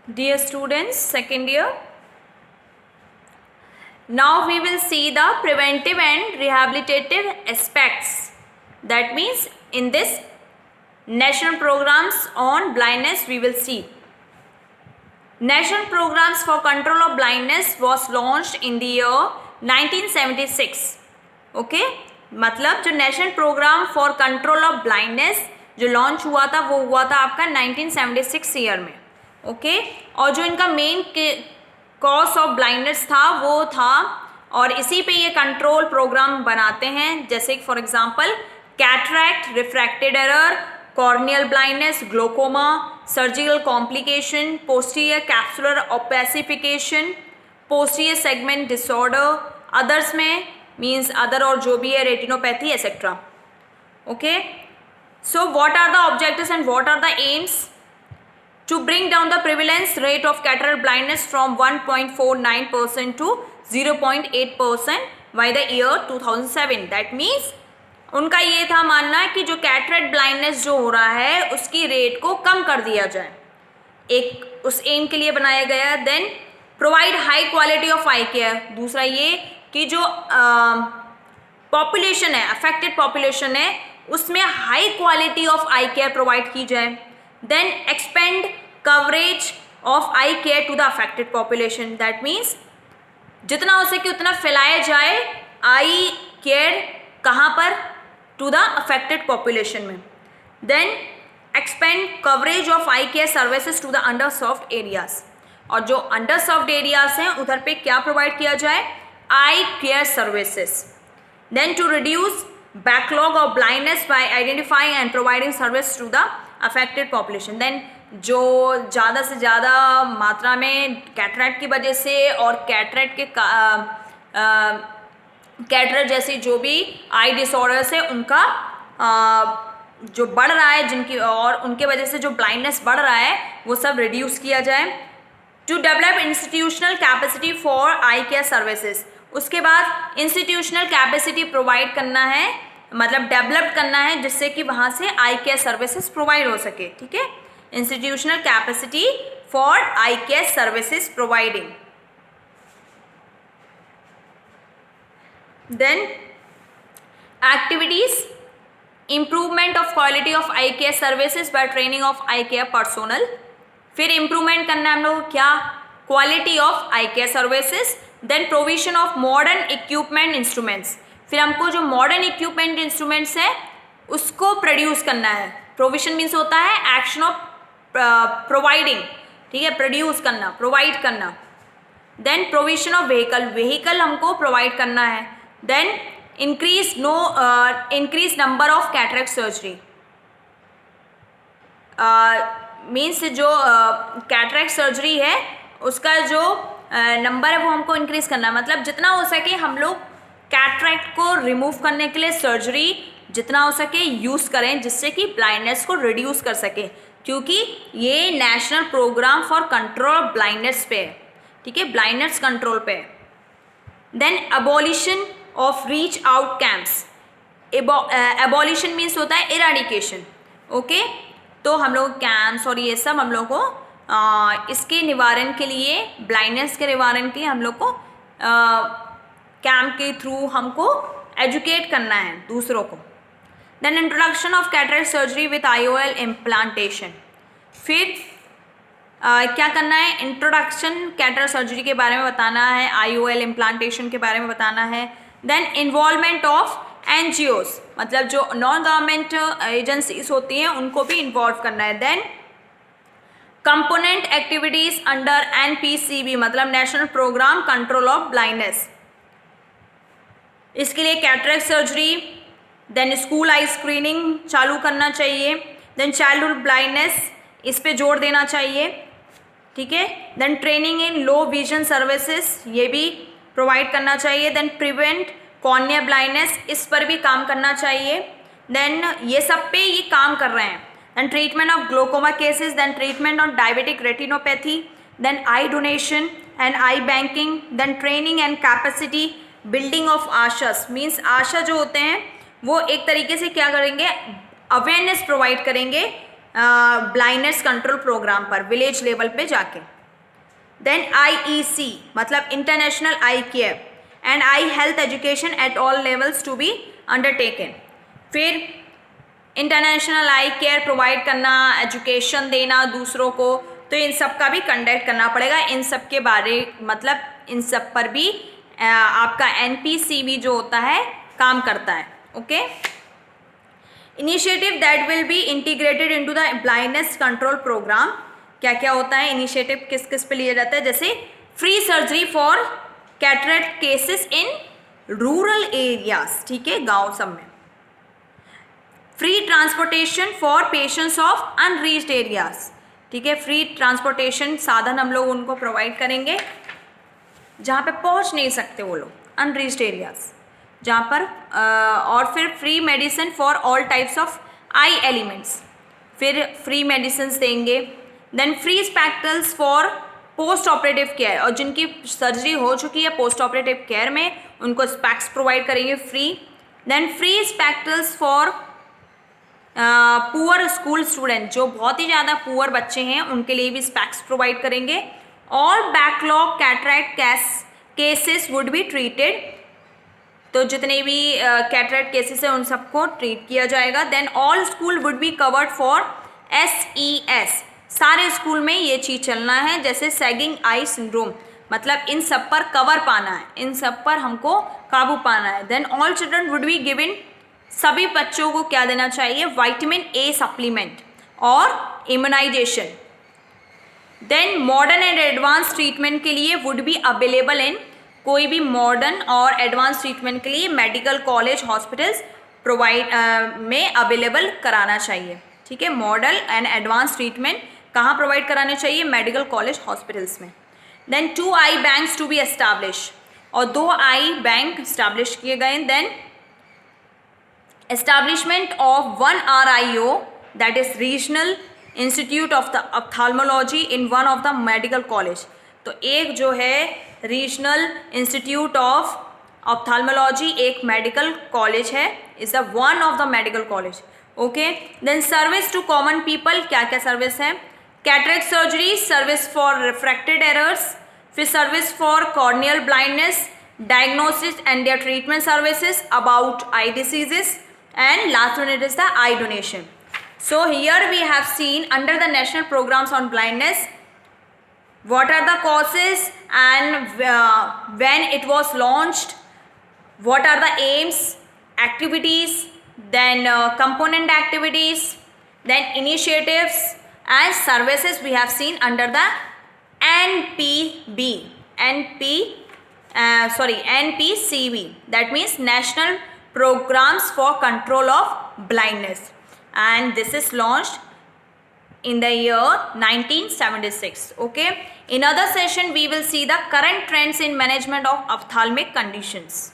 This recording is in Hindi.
Dear students, second year, now we will see the preventive and rehabilitative aspects. That means in this national programs on blindness we will see. National programs for control of blindness was launched in the year 1976. Okay, मतलब जो national programme for control of blindness जो लॉन्च हुआ था वो हुआ था आपका 1976 ईयर में. ओके, और जो इनका मेन कॉज ऑफ ब्लाइंडनेस था वो था, और इसी पे ये कंट्रोल प्रोग्राम बनाते हैं, जैसे for example cataract, refracted error, corneal blindness, glaucoma, surgical complication, posterior capsular opacification, posterior segment disorder, others में मीन्स अदर और जो भी है retinopathy etcetera. Okay, so what are the objectives and what are the aims? To bring down the prevalence rate of cataract blindness from 1.49% to 0.8% by the year 2007. That means उनका ये था मानना कि जो कैटरेक्ट ब्लाइंडनेस जो हो रहा है उसकी रेट को कम कर दिया जाए, एक उस एम के लिए बनाया गया. Then provide high quality of eye care. दूसरा ये कि जो पॉपुलेशन है, अफेक्टेड पॉपुलेशन है, उसमें high quality of eye care provide की जाए. Then expand coverage of eye care to the affected population. That means जितना हो सके उतना फैलाया जाए आई केयर कहाँ पर? टू द अफेक्टेड पॉपुलेशन में. Then expand coverage of eye care services to the under served areas. और जो अंडर सर्व्ड एरियाज हैं उधर पे क्या प्रोवाइड किया जाए? Eye care services. Then to reduce backlog of blindness by identifying and providing service to the affected population. Then जो ज़्यादा से ज़्यादा मात्रा में कैटरैक्ट की वजह से और कैटरैक्ट के कैटरैक्ट जैसी जो भी आई डिसऑर्डर्स है उनका जो बढ़ रहा है, जिनकी और उनके वजह से जो ब्लाइंडनेस बढ़ रहा है वो सब रिड्यूस किया जाए. To develop institutional capacity for eye care services. उसके बाद इंस्टीट्यूशनल कैपेसिटी प्रोवाइड करना है, मतलब डेवलप करना है, जिससे कि वहाँ से आई केयर सर्विसेज प्रोवाइड हो सके. ठीक है, institutional capacity for eye care services providing. Then activities, improvement of quality of eye care services by training of eye care personnel. फिर इम्प्रूवमेंट करना है हम लोग क्या? Quality of eye care services. Then provision of modern equipment instruments. फिर हमको जो मॉडर्न इक्विपमेंट इंस्ट्रूमेंट्स है उसको प्रोड्यूस करना है. प्रोविजन मीन्स होता है एक्शन ऑफ प्रोवाइडिंग. ठीक है, प्रोड्यूस करना, प्रोवाइड करना. देन प्रोविजन ऑफ व्हीकल हमको प्रोवाइड करना है. Then increase number of cataract surgery. Means जो कैटरैक्ट सर्जरी है उसका जो नंबर है वो हमको इंक्रीज करना है. मतलब जितना हो सके हम लोग कैटरैक्ट को रिमूव करने के लिए सर्जरी जितना हो सके यूज़ करें, जिससे कि ब्लाइंडनेस को रिड्यूस कर सके, क्योंकि ये national programme for control of blindness पे है. ठीक है, ब्लाइंडनेस कंट्रोल पे है. Then abolition of reach out camps. Abolition means होता है इराडिकेशन. ओके, तो हम लोग कैंप्स और ये सब हम लोग को इसके निवारण के लिए, ब्लाइंडनेस के निवारण के लिए हम लोग को कैंप के थ्रू हमको एजुकेट करना है दूसरों को. Then introduction of cataract surgery with IOL implantation. फिर क्या करना है? इंट्रोडक्शन कैटरैक्ट सर्जरी के बारे में बताना है, IOL इम्प्लांटेशन के बारे में बताना है. देन इन्वॉल्वमेंट ऑफ NGOs, मतलब जो नॉन गवर्नमेंट एजेंसीज होती हैं उनको भी इन्वॉल्व करना है. Then component activities under NPCB, मतलब national program control of blindness. इसके लिए cataract surgery, then school eye screening चालू करना चाहिए. देन चाइल्डहुड ब्लाइंडनेस, इस पे जोर देना चाहिए. ठीक है, then training in low vision services, ये भी प्रोवाइड करना चाहिए. देन प्रिवेंट कॉर्नियल ब्लाइंडनेस, इस पर भी काम करना चाहिए. देन ये सब पे ये काम कर रहे हैं. Then treatment of glaucoma cases. Then treatment of diabetic retinopathy. Then eye donation and eye banking. Then training and capacity building of ASHAs. Means ASHA जो होते हैं वो एक तरीके से क्या करेंगे? अवेयरनेस प्रोवाइड करेंगे ब्लाइंडनेस कंट्रोल प्रोग्राम पर विलेज लेवल पे जाके। देन IEC मतलब international eye care and eye health education at all levels to be undertaken. फिर इंटरनेशनल आई केयर प्रोवाइड करना, एजुकेशन देना दूसरों को, तो इन सब का भी कंडक्ट करना पड़ेगा। इन सब के बारे मतलब इन सब पर भी आपका NPCB जो होता है काम करता है। Okay, initiative that will be integrated into the blindness control program. क्या क्या होता है इनिशिएटिव, किस किस पे लिया जाता है? जैसे free surgery for cataract cases in rural areas, ठीक है, गांव सब में। Free transportation for patients of unreached areas, ठीक है, फ्री ट्रांसपोर्टेशन साधन हम लोग उनको प्रोवाइड करेंगे जहाँ पे पहुँच नहीं सकते वो लोग, अनरीच्ड एरियाज जहाँ पर। और फिर free medicine for all types of eye ailments, फिर फ्री मेडिसिन देंगे। Then free spectacles for post operative care, और जिनकी सर्जरी हो चुकी है पोस्ट ऑपरेटिव केयर में उनको स्पेक्स प्रोवाइड करेंगे free. Then free spectacles for poor school student, जो बहुत ही ज़्यादा पुअर बच्चे हैं उनके लिए भी स्पेक्स प्रोवाइड करेंगे। All backlog cataract cases would be treated, तो जितने भी कैटरेक्ट केसेस हैं उन सबको ट्रीट किया जाएगा। Then all school would be covered for SES, सारे स्कूल में ये चीज़ चलना है। जैसे सैगिंग आई सिंड्रोम, मतलब इन सब पर कवर पाना है, इन सब पर हमको काबू पाना है। Then all children would be given, सभी बच्चों को क्या देना चाहिए? विटामिन A सप्लीमेंट और immunization. Then modern and advance treatment के लिए वुड बी अवेलेबल इन, कोई भी मॉडर्न और एडवांस ट्रीटमेंट के लिए मेडिकल कॉलेज हॉस्पिटल्स प्रोवाइड में अवेलेबल कराना चाहिए, ठीक है। मॉडर्न एंड एडवांस ट्रीटमेंट कहाँ प्रोवाइड कराने चाहिए? मेडिकल कॉलेज हॉस्पिटल्स में। Then 2 eye banks to be establish, और 2 आई बैंक एस्टैब्लिश किए गए। Then establishment of 1 RIO, that is Regional Institute of the Ophthalmology in one of the medical college, तो एक जो है रीजनल इंस्टीट्यूट ऑफ ऑप्थाल्मोलॉजी एक मेडिकल कॉलेज है, is the one of the medical college. Okay, then service to common people, क्या क्या सर्विस है? Cataract surgery, service for refracted errors, फिर service for corneal blindness, diagnosis and their treatment services about eye diseases, and last one it is the eye donation. So here we have seen under the national programs on blindness what are the causes and when it was launched, what are the aims, activities, then component activities, then initiatives and services we have seen under the NPCB, that means National Programs for Control of Blindness, and this is launched in the year 1976. Okay, in other session we will see the current trends in management of ophthalmic conditions.